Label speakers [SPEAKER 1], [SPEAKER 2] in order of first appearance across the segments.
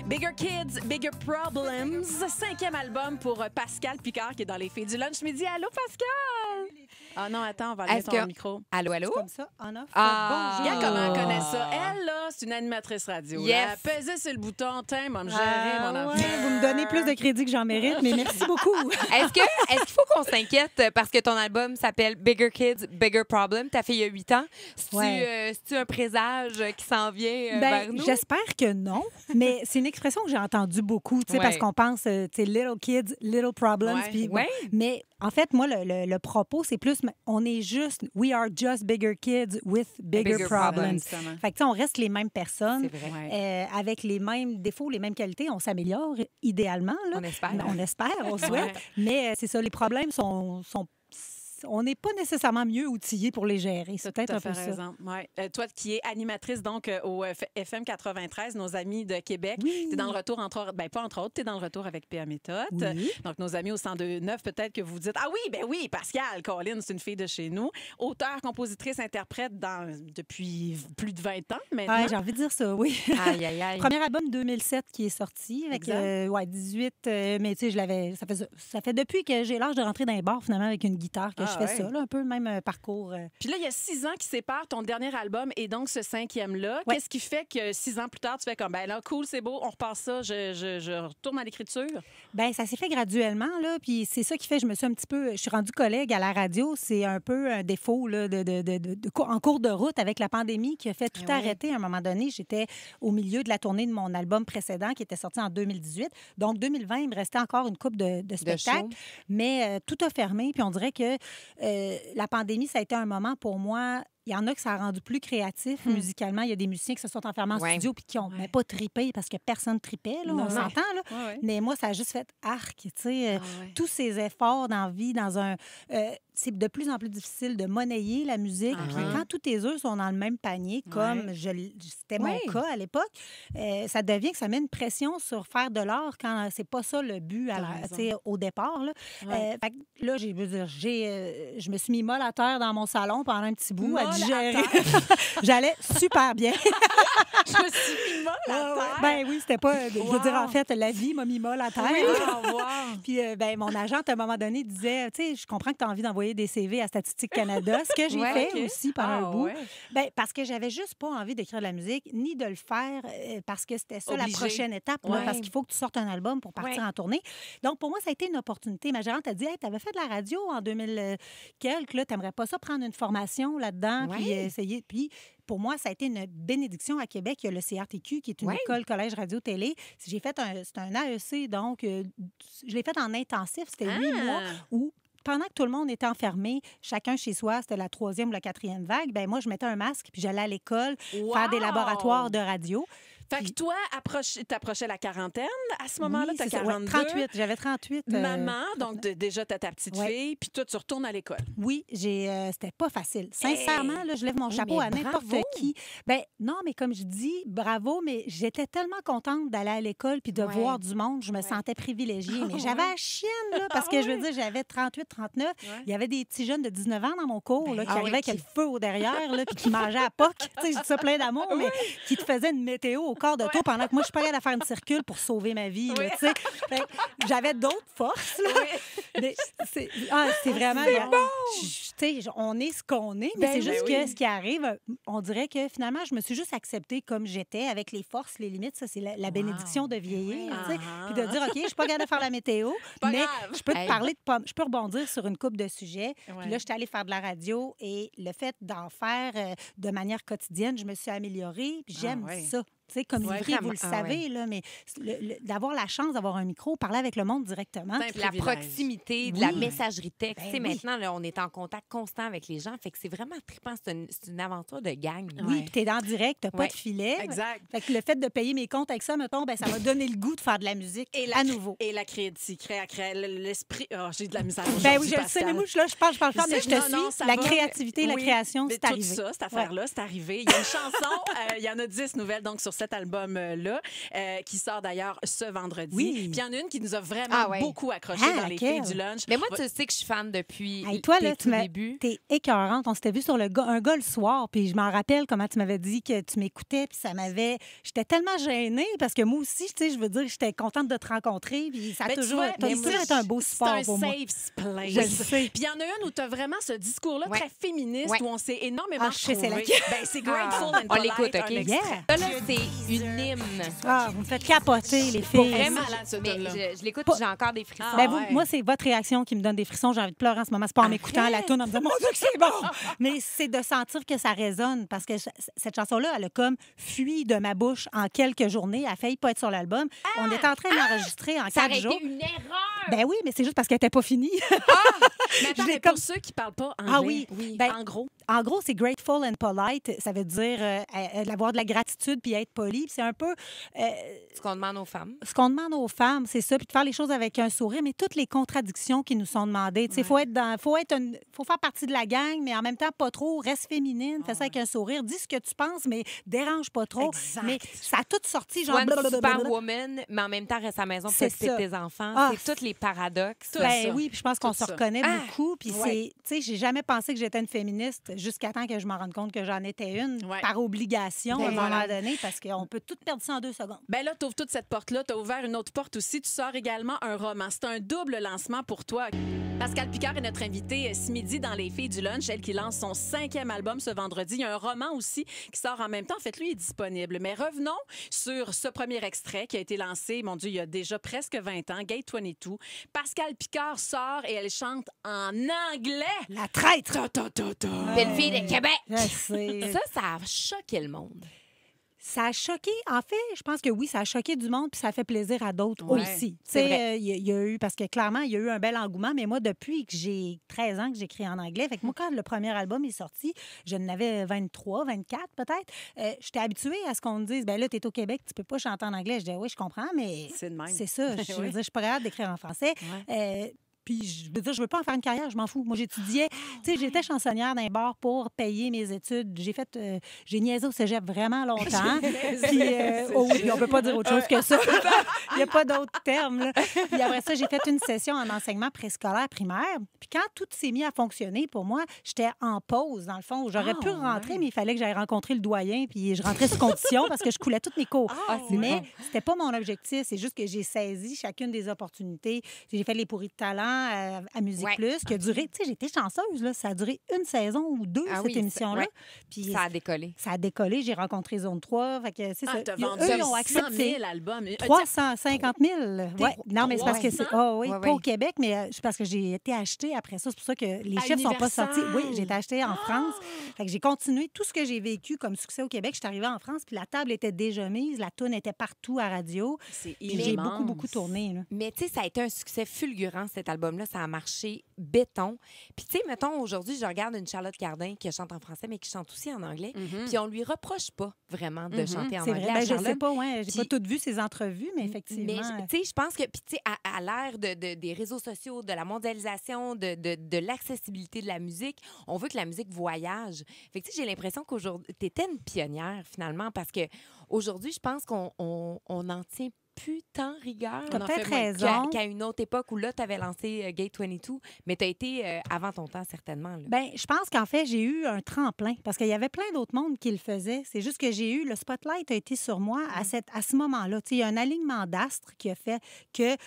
[SPEAKER 1] Bigger Kids, Bigger Problems. 5e album pour Pascal Picard qui est dans les filles du lunch midi. Allô, Pascal? Ah non, attends, on va aller ton micro.
[SPEAKER 2] Allô, allô?
[SPEAKER 3] Comme ça, on offre.
[SPEAKER 2] Ah.
[SPEAKER 1] Regarde comment elle connaît ça. Elle, là, c'est une animatrice radio.
[SPEAKER 2] Yes.
[SPEAKER 1] Là. Elle pesait sur le bouton, tiens, m'a me gérer, mon enfant.
[SPEAKER 3] Ouais, vous me donnez plus de crédit que j'en mérite, mais merci beaucoup.
[SPEAKER 2] Est-ce qu'il faut qu'on s'inquiète parce que ton album s'appelle Bigger Kids, Bigger Problem? T'as fait il y a 8 ans. C'est-tu un présage qui s'en vient vers nous?
[SPEAKER 3] J'espère que non, mais c'est une expression que j'ai entendue beaucoup, parce qu'on pense, little kids, little problems.
[SPEAKER 1] Ouais.
[SPEAKER 3] Puis, bon, mais en fait, moi, le propos, c'est plus, on est juste, we are just bigger kids with bigger problems. Fait que, on reste les mêmes personnes, avec les mêmes défauts, les mêmes qualités. On s'améliore idéalement. Là.
[SPEAKER 2] On espère.
[SPEAKER 3] On espère, on souhaite. Mais c'est ça, les problèmes sont on n'est pas nécessairement mieux outillés pour les gérer. C'est peut-être un peu ça.
[SPEAKER 1] Ouais. Toi qui es animatrice donc au FM 93, nos amis de Québec, tu es dans le retour, pas entre autres, tu es dans le retour avec PA Méthode.
[SPEAKER 3] Oui.
[SPEAKER 1] Donc nos amis au 102.9, peut-être que vous dites, ah oui, Pascal Colin, c'est une fille de chez nous. Auteure, compositrice, interprète depuis plus de 20 ans maintenant.
[SPEAKER 3] Ouais, j'ai envie de dire ça, oui.
[SPEAKER 2] Aïe, aïe, aïe.
[SPEAKER 3] Premier album 2007 qui est sorti avec 18, mais tu sais, ça fait depuis que j'ai l'âge de rentrer dans les bars finalement avec une guitare que je fais ça, là, un peu le même parcours.
[SPEAKER 1] Puis là, il y a 6 ans qui séparent ton dernier album et donc ce 5e-là.
[SPEAKER 3] Ouais.
[SPEAKER 1] Qu'est-ce qui fait que 6 ans plus tard, tu fais comme, ben là, cool, c'est beau, on repart ça, je retourne à l'écriture?
[SPEAKER 3] Bien, ça s'est fait graduellement, là, puis c'est ça qui fait, je suis rendue collègue à la radio. C'est un peu un défaut, là, en cours de route avec la pandémie qui a fait tout arrêter à un moment donné. J'étais au milieu de la tournée de mon album précédent qui était sorti en 2018. Donc, 2020, il me restait encore une couple de spectacles, mais tout a fermé, puis on dirait que la pandémie, ça a été un moment pour moi. Il y en a que ça a rendu plus créatif musicalement. Il y a des musiciens qui se sont enfermés en studio puis qui n'ont pas trippé parce que personne trippait, là, on s'entend. Là.
[SPEAKER 1] Ouais.
[SPEAKER 3] Mais moi, ça a juste fait arc. Tu sais, tous ces efforts dans la vie, c'est de plus en plus difficile de monnayer la musique. Puis quand tous tes œufs sont dans le même panier, comme c'était mon cas à l'époque, ça devient que ça met une pression sur faire de l'art quand c'est pas ça le but au départ. Là, fait que là je me suis mis molle à terre dans mon salon pendant un petit bout à digérer. J'allais super bien.
[SPEAKER 1] Je me suis mis molle à terre.
[SPEAKER 3] Ben oui, c'était pas... Je veux dire, en fait, la vie m'a mis molle à terre. Puis mon agente, à un moment donné, disait, tu sais, je comprends que tu as envie d'envoyer des CV à Statistique Canada, ce que j'ai fait aussi pendant un bout. Ben, parce que j'avais juste pas envie d'écrire de la musique, ni de le faire parce que c'était ça la prochaine étape, là, parce qu'il faut que tu sortes un album pour partir en tournée. Donc, pour moi, ça a été une opportunité. Ma gérante a dit, hey, tu avais fait de la radio en 2000 quelques, là, t'aimerais pas ça prendre une formation là-dedans, puis essayer. Puis, pour moi, ça a été une bénédiction à Québec. Il y a le CRTQ, qui est une école collège radio-télé. J'ai fait c'est un AEC, donc je l'ai fait en intensif. C'était 8 mois où, pendant que tout le monde était enfermé, chacun chez soi, c'était la 3e ou la 4e vague, ben moi, je mettais un masque puis j'allais à l'école faire des laboratoires de radio.
[SPEAKER 1] Fait que toi, t'approchais la quarantaine. À ce moment-là, t'as 42.
[SPEAKER 3] 38. J'avais 38.
[SPEAKER 1] Maman, donc déjà, t'as ta petite fille, puis toi, tu retournes à l'école.
[SPEAKER 3] Oui, c'était pas facile. Sincèrement, là, je lève mon chapeau à n'importe qui. Ben non, mais comme je dis, bravo, mais j'étais tellement contente d'aller à l'école puis de voir du monde. Je me sentais privilégiée. Mais j'avais la chienne, là, parce que je veux dire, j'avais 38, 39. Il y avait des petits jeunes de 19 ans dans mon cours là, qui arrivaient avec le feu au derrière, là, puis qui mangeaient à POC. Je dis ça plein d'amour, mais qui te faisaient une météo au corps de toi pendant que moi, je suis pas allée à faire une circule pour sauver ma vie. Là, j'avais d'autres forces. Là. Mais c'est vraiment... on est ce qu'on est, mais c'est juste que ce qui arrive, on dirait que finalement, je me suis juste acceptée comme j'étais, avec les forces, les limites. Ça, c'est la bénédiction de vieillir. Puis de dire, OK, je suis pas capable de faire la météo, mais je peux te parler je peux rebondir sur une couple de sujets. Puis là, je suis allée faire de la radio et le fait d'en faire de manière quotidienne, je me suis améliorée. Puis j'aime ça. Tu sais, comme Ivry, vous le savez, là, mais d'avoir la chance d'avoir un micro, parler avec le monde directement.
[SPEAKER 2] La proximité, de la messagerie texte. Maintenant, là, on est en contact constant avec les gens. Fait que c'est vraiment trippant. C'est une aventure de gang.
[SPEAKER 3] Oui, puis t'es dans le direct, t'as pas de filet.
[SPEAKER 1] Exact.
[SPEAKER 3] Fait que le fait de payer mes comptes avec ça, mettons, ça m'a donné le goût de faire de la musique à nouveau.
[SPEAKER 1] Et la créativité, l'esprit... Oh, j'ai de la misère
[SPEAKER 3] oui, je le sais, mais moi, je parle, mais je te suis. La créativité, la création, c'est arrivé.
[SPEAKER 1] Tout ça, cette affaire-là, c'est arrivé. Il y a une chanson, il y en a 10 nouvelles, donc sur cet album-là, qui sort d'ailleurs ce vendredi.
[SPEAKER 3] Oui.
[SPEAKER 1] Puis il y en a une qui nous a vraiment beaucoup accroché dans les filles du lunch.
[SPEAKER 2] Mais moi, tu sais que je suis fan depuis
[SPEAKER 3] toi, là,
[SPEAKER 2] tout début.
[SPEAKER 3] T'es écœurante. On s'était vu sur un gars le soir, puis je m'en rappelle comment tu m'avais dit que tu m'écoutais, puis ça m'avait... J'étais tellement gênée, parce que moi aussi, tu sais, je veux dire, j'étais contente de te rencontrer, puis ça a toujours été un beau support pour moi.
[SPEAKER 1] C'est un safe place.
[SPEAKER 3] Je le sais.
[SPEAKER 1] Puis il y en a une où tu as vraiment ce discours-là très féministe, où on s'est énormément
[SPEAKER 3] je sais
[SPEAKER 1] retrouvé. C'est Grateful and Polite.
[SPEAKER 2] On l'écoute, OK?
[SPEAKER 3] Yeah.
[SPEAKER 2] Ça, là, c'est une hymne.
[SPEAKER 3] Vous me faites capoter, les filles.
[SPEAKER 1] Vraiment malade, ce
[SPEAKER 2] Mais
[SPEAKER 1] tune-là.
[SPEAKER 2] je l'écoute, puis j'ai encore des frissons.
[SPEAKER 3] Ben, moi, c'est votre réaction qui me donne des frissons. J'ai envie de pleurer en ce moment. C'est pas en m'écoutant la toune en me disant « Mon Dieu, que c'est bon! » Mais c'est de sentir que ça résonne parce que cette chanson-là, elle a comme fui de ma bouche en quelques journées. Elle a failli pas être sur l'album. On était en train de l'enregistrer en 4 jours.
[SPEAKER 2] Ça aurait été une erreur!
[SPEAKER 3] Ben oui, mais c'est juste parce qu'elle n'était pas finie.
[SPEAKER 1] Mais attends, mais pour ceux qui parlent pas anglais,
[SPEAKER 3] Ah oui. Ben,
[SPEAKER 1] en
[SPEAKER 3] En gros, c'est grateful and polite. Ça veut dire avoir de la gratitude puis être poli. Puis c'est un peu
[SPEAKER 2] Ce qu'on demande aux femmes.
[SPEAKER 3] ce qu'on demande aux femmes, c'est ça. Puis de faire les choses avec un sourire, mais toutes les contradictions qui nous sont demandées. Tu sais, faut faire partie de la gang, mais en même temps, pas trop. Reste féminine, fais ça avec un sourire. Dis ce que tu penses, mais dérange pas trop.
[SPEAKER 1] Exact.
[SPEAKER 3] Mais ça a tout sorti, genre...
[SPEAKER 2] Soit une superwoman, mais en même temps, reste à la maison pour
[SPEAKER 3] C'est
[SPEAKER 2] t'occuper de
[SPEAKER 3] ça.
[SPEAKER 2] tes enfants.
[SPEAKER 3] Ah,
[SPEAKER 2] C'est tous les paradoxes.
[SPEAKER 3] Ben oui, puis je pense qu'on
[SPEAKER 1] Tout
[SPEAKER 3] se
[SPEAKER 1] ça.
[SPEAKER 3] reconnaît beaucoup. Puis
[SPEAKER 1] Ouais.
[SPEAKER 3] tu sais, j'ai jamais pensé que j'étais une féministe jusqu'à temps que je me rende compte que j'en étais une
[SPEAKER 1] Ouais.
[SPEAKER 3] par obligation à un
[SPEAKER 1] Ben
[SPEAKER 3] moment
[SPEAKER 1] voilà.
[SPEAKER 3] donné, parce qu'on peut tout perdre ça en 2 secondes.
[SPEAKER 1] Ben là, tu ouvres toute cette porte-là. Tu as ouvert une autre porte aussi. Tu sors également un roman. C'est un double lancement pour toi. Pascal Picard est notre invitée ce midi dans Les Filles du Lunch. Elle qui lance son 5e album ce vendredi. Il y a un roman aussi qui sort en même temps. En fait, lui est disponible. Mais revenons sur ce premier extrait qui a été lancé, mon Dieu, il y a déjà presque 20 ans, Gate 22. Pascal Picard sort et elle chante en anglais.
[SPEAKER 3] La traître!
[SPEAKER 2] Belle fille de Québec.
[SPEAKER 3] Je sais.
[SPEAKER 2] Ça a choqué le monde.
[SPEAKER 3] Ça a choqué. En fait, je pense que oui, ça a choqué du monde, puis ça a fait plaisir à d'autres
[SPEAKER 1] Ouais,
[SPEAKER 3] aussi.
[SPEAKER 2] c'est
[SPEAKER 3] Tu sais,
[SPEAKER 2] vrai.
[SPEAKER 3] il y a eu, parce que clairement, il y a eu un bel engouement, mais moi, depuis que j'ai 13 ans que j'écris en anglais, fait que moi, quand le premier album est sorti, je n'avais 23, 24 peut-être, j'étais habituée à ce qu'on me dise, ben là, t'es au Québec, tu peux pas chanter en anglais. Je dis, oui, je comprends, mais
[SPEAKER 1] C'est de même.
[SPEAKER 3] c'est ça. Je veux dire, je suis pas capable d'écrire en français. Puis je veux dire, je veux pas en faire une carrière, je m'en fous. Moi, j'étudiais, tu sais, j'étais chansonnière d'un bar pour payer mes études. J'ai niaisé au cégep vraiment longtemps. Puis, puis on peut pas dire autre chose que ça. Il y a pas d'autre terme, là. Puis après ça, j'ai fait une session en enseignement préscolaire primaire. Puis quand tout s'est mis à fonctionner, pour moi, j'étais en pause, dans le fond, où j'aurais pu rentrer, mais il fallait que j'aille rencontrer le doyen, puis je rentrais sous condition parce que je coulais toutes mes cours. Mais c'était pas mon objectif. C'est juste que j'ai saisi chacune des opportunités. J'ai fait les pourris de talent à Musique Plus, qui a duré, tu sais, j'étais chanceuse, là. Ça a duré 1 saison ou 2, cette émission-là. Puis
[SPEAKER 2] Ça a décollé.
[SPEAKER 3] ça a décollé. J'ai rencontré Zone 3. Fait que, c'est ça.
[SPEAKER 1] T'as
[SPEAKER 3] Eux,
[SPEAKER 1] vendu
[SPEAKER 3] ils ont
[SPEAKER 1] 100
[SPEAKER 3] accepté.
[SPEAKER 1] 000 albums.
[SPEAKER 3] 350 000. Ouais. Non, mais c'est parce que c'est.
[SPEAKER 1] 300?
[SPEAKER 3] Oui,
[SPEAKER 2] Ouais,
[SPEAKER 3] pas
[SPEAKER 2] ouais.
[SPEAKER 3] au Québec, mais c'est parce que j'ai été achetée après ça. C'est pour ça que les
[SPEAKER 1] À
[SPEAKER 3] chiffres sont pas
[SPEAKER 1] Universal.
[SPEAKER 3] sortis. Oui, j'ai été achetée en France. Fait que j'ai continué tout ce que j'ai vécu comme succès au Québec. Je suis arrivée en France, puis la table était déjà mise. La toune était partout à radio.
[SPEAKER 1] C'est
[SPEAKER 3] Puis j'ai
[SPEAKER 1] immense.
[SPEAKER 3] beaucoup tourné. Là.
[SPEAKER 2] Mais tu sais, ça a été un succès fulgurant, cet album-là. Ça a marché béton. Puis tu sais, mettons, aujourd'hui, je regarde une Charlotte Cardin qui chante en français, mais qui chante aussi en anglais. Puis on lui reproche pas vraiment de chanter en
[SPEAKER 3] C'est
[SPEAKER 2] anglais
[SPEAKER 3] vrai.
[SPEAKER 2] à
[SPEAKER 3] Ben, je
[SPEAKER 2] Charlotte.
[SPEAKER 3] sais pas, ouais. J'ai
[SPEAKER 2] Puis-
[SPEAKER 3] pas toutes vu ses entrevues, mais effectivement.
[SPEAKER 2] Mais tu sais, je pense que, puis tu sais, à l'ère des réseaux sociaux, de la mondialisation, de l'accessibilité de la musique, on veut que la musique voyage. Fait que tu sais, j'ai l'impression qu'aujourd'hui, tu étais une pionnière finalement, parce que aujourd'hui, je pense qu'on en tient plus tant rigueur
[SPEAKER 3] T'as
[SPEAKER 1] en
[SPEAKER 3] peut-être
[SPEAKER 1] fait moins
[SPEAKER 3] raison.
[SPEAKER 2] qu'à une autre époque où là, tu avais lancé Gate 22, mais tu as été avant ton temps, certainement. Là.
[SPEAKER 3] Ben, je pense qu'en fait, j'ai eu un tremplin parce qu'il y avait plein d'autres mondes qui le faisaient. C'est juste que j'ai eu le spotlight a été sur moi à ce moment-là. Tu sais, il y a un alignement d'astres qui a fait que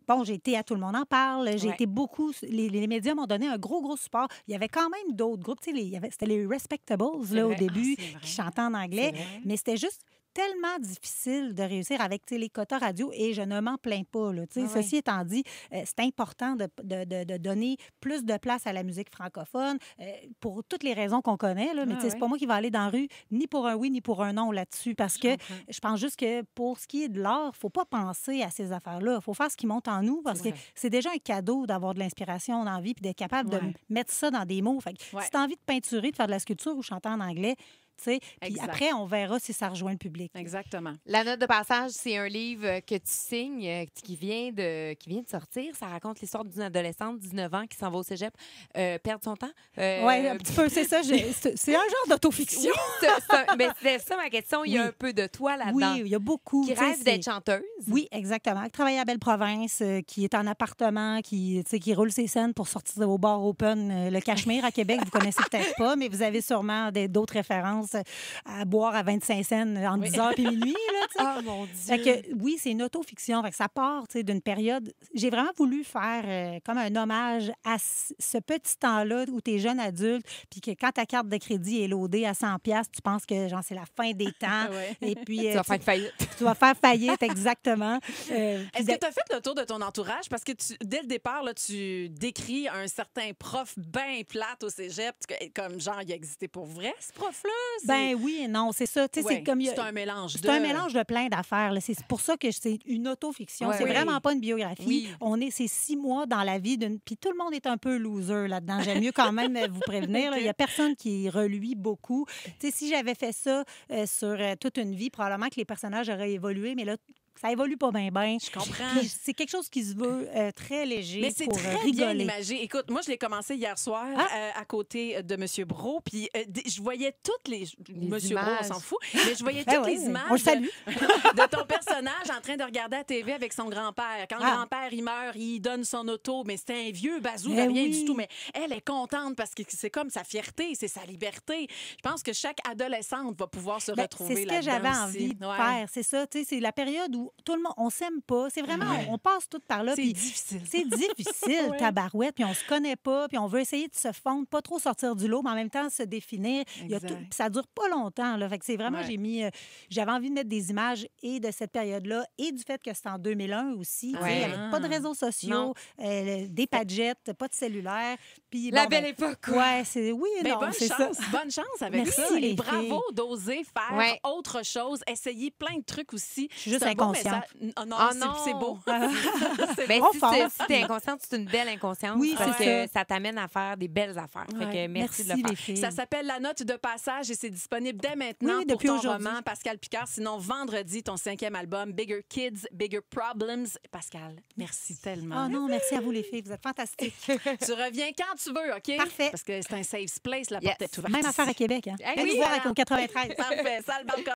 [SPEAKER 3] bon, j'ai été à Tout le monde en parle, j'ai
[SPEAKER 2] Ouais.
[SPEAKER 3] été beaucoup les médias m'ont donné un gros support. Il y avait quand même d'autres groupes, tu sais, c'était les Respectables là au
[SPEAKER 2] vrai.
[SPEAKER 3] début
[SPEAKER 1] Ah, c'est vrai.
[SPEAKER 3] qui chantaient en anglais,
[SPEAKER 2] C'est vrai.
[SPEAKER 3] mais c'était juste tellement difficile de réussir avec tu sais, les quotas radio et je ne m'en plains pas. Là, tu sais.
[SPEAKER 2] Ah ouais.
[SPEAKER 3] Ceci étant dit, c'est important de donner plus de place à la musique francophone pour toutes les raisons qu'on connaît. Là, mais tu sais, c'est pas moi qui vais aller dans la rue ni pour un oui ni pour un non là-dessus parce que je pense juste que pour ce qui est de l'art, il ne faut pas penser à ces affaires-là. Il faut faire ce qui monte en nous parce que c'est déjà un cadeau d'avoir de l'inspiration, d'envie puis d'être capable de mettre ça dans des mots. Fait que si tu as envie de peinturer, de faire de la sculpture ou chanter en anglais, tu sais. Puis après, on verra si ça rejoint le public.
[SPEAKER 1] Exactement.
[SPEAKER 2] La note de passage, c'est un livre que tu signes, qui vient de sortir. Ça raconte l'histoire d'une adolescente, 19 ans, qui s'en va au cégep perdre son temps.
[SPEAKER 3] Oui, un petit peu, c'est ça. C'est un genre d'autofiction.
[SPEAKER 2] Mais c'est ça ma question. Il y a un peu de toi là-dedans.
[SPEAKER 3] Oui, il y a beaucoup.
[SPEAKER 2] Qui rêve d'être chanteuse.
[SPEAKER 3] Oui, exactement. Qui travaille à Belle-Province, qui est en appartement, qui roule ses scènes pour sortir au bar open. Le Cachemire à Québec, vous connaissez peut-être pas, mais vous avez sûrement d'autres références à boire à 25 cents entre 10h et minuit. Là,
[SPEAKER 2] oh mon Dieu!
[SPEAKER 3] Fait que, oui, c'est une autofiction. Fait que ça part d'une période... J'ai vraiment voulu faire comme un hommage à ce petit temps-là où tu es jeune adulte, puis que quand ta carte de crédit est loadée à 100$, tu penses que c'est la fin des temps. Et puis,
[SPEAKER 2] tu vas faire faillite.
[SPEAKER 3] Tu vas faire faillite, exactement.
[SPEAKER 1] Est-ce que tu as fait le tour de ton entourage? Parce que dès le départ, là, tu décris un certain prof bien plate au cégep, comme genre, il existait pour vrai, ce prof-là?
[SPEAKER 3] Ben oui et non, c'est ça.
[SPEAKER 1] C'est un mélange
[SPEAKER 3] C'est un mélange de plein d'affaires. C'est pour ça que c'est une autofiction. C'est vraiment pas une biographie. C'est 6 mois dans la vie d'une... Puis tout le monde est un peu loser là-dedans. J'aime mieux quand même vous prévenir. Il y a personne qui reluit beaucoup. Si j'avais fait ça sur toute une vie, probablement que les personnages auraient évolué, mais là, ça évolue pas bien.
[SPEAKER 1] Je comprends.
[SPEAKER 3] C'est quelque chose qui se veut très léger.
[SPEAKER 1] Mais c'est
[SPEAKER 3] pour
[SPEAKER 1] très
[SPEAKER 3] rigoler.
[SPEAKER 1] bien imagé. Écoute, moi, je l'ai commencé hier soir à côté de M. Brault, puis je voyais toutes les M. Brault, on s'en fout, mais je voyais toutes les images
[SPEAKER 3] on le salue.
[SPEAKER 1] de ton personnage en train de regarder la TV avec son grand-père. Quand le grand-père, il meurt, il donne son auto, mais c'était un vieux bazou de rien du tout. Mais elle est contente parce que c'est comme sa fierté, c'est sa liberté. Je pense que chaque adolescente va pouvoir se retrouver là-dedans.
[SPEAKER 3] C'est ce que j'avais envie de faire. C'est ça, c'est la période où tout le monde, on s'aime pas. C'est vraiment, on passe tout par là.
[SPEAKER 1] C'est difficile.
[SPEAKER 3] C'est difficile, tabarouette, puis on se connaît pas, puis on veut essayer de se fondre, pas trop sortir du lot, mais en même temps se définir. Ça dure pas longtemps. Là. Fait que c'est vraiment, j'avais envie de mettre des images et de cette période-là et du fait que c'était en 2001 aussi. Avec pas de réseaux sociaux, des padgettes, pas de cellulaire. Puis,
[SPEAKER 2] la belle époque.
[SPEAKER 3] Ouais, c'est
[SPEAKER 1] bonne chance avec
[SPEAKER 3] Merci,
[SPEAKER 1] ça.
[SPEAKER 3] les
[SPEAKER 1] Et bravo
[SPEAKER 3] filles.
[SPEAKER 1] d'oser faire autre chose, essayer plein de trucs aussi.
[SPEAKER 3] Je suis juste inconsciente.
[SPEAKER 1] Oh non, c'est beau.
[SPEAKER 2] Ben, si t'es inconsciente, c'est une belle inconscience.
[SPEAKER 3] Oui,
[SPEAKER 2] parce que ça t'amène à faire des belles affaires. Fait que merci de le faire.
[SPEAKER 3] Les filles.
[SPEAKER 1] Ça s'appelle La note de passage et c'est disponible dès maintenant pour ton roman, Pascal Picard. Sinon, vendredi, ton 5e album, Bigger Kids, Bigger Problems. Pascal, merci tellement.
[SPEAKER 3] Oh non, merci à vous, les filles. Vous êtes fantastiques.
[SPEAKER 1] Tu reviens quand tu veux, OK?
[SPEAKER 3] Parfait.
[SPEAKER 1] Parce que c'est un safe place, la porte est ouverte.
[SPEAKER 3] Même affaire à Québec. Hein?
[SPEAKER 1] Oui,
[SPEAKER 3] voir avec au 93.
[SPEAKER 1] Parfait. Ça, le balcon.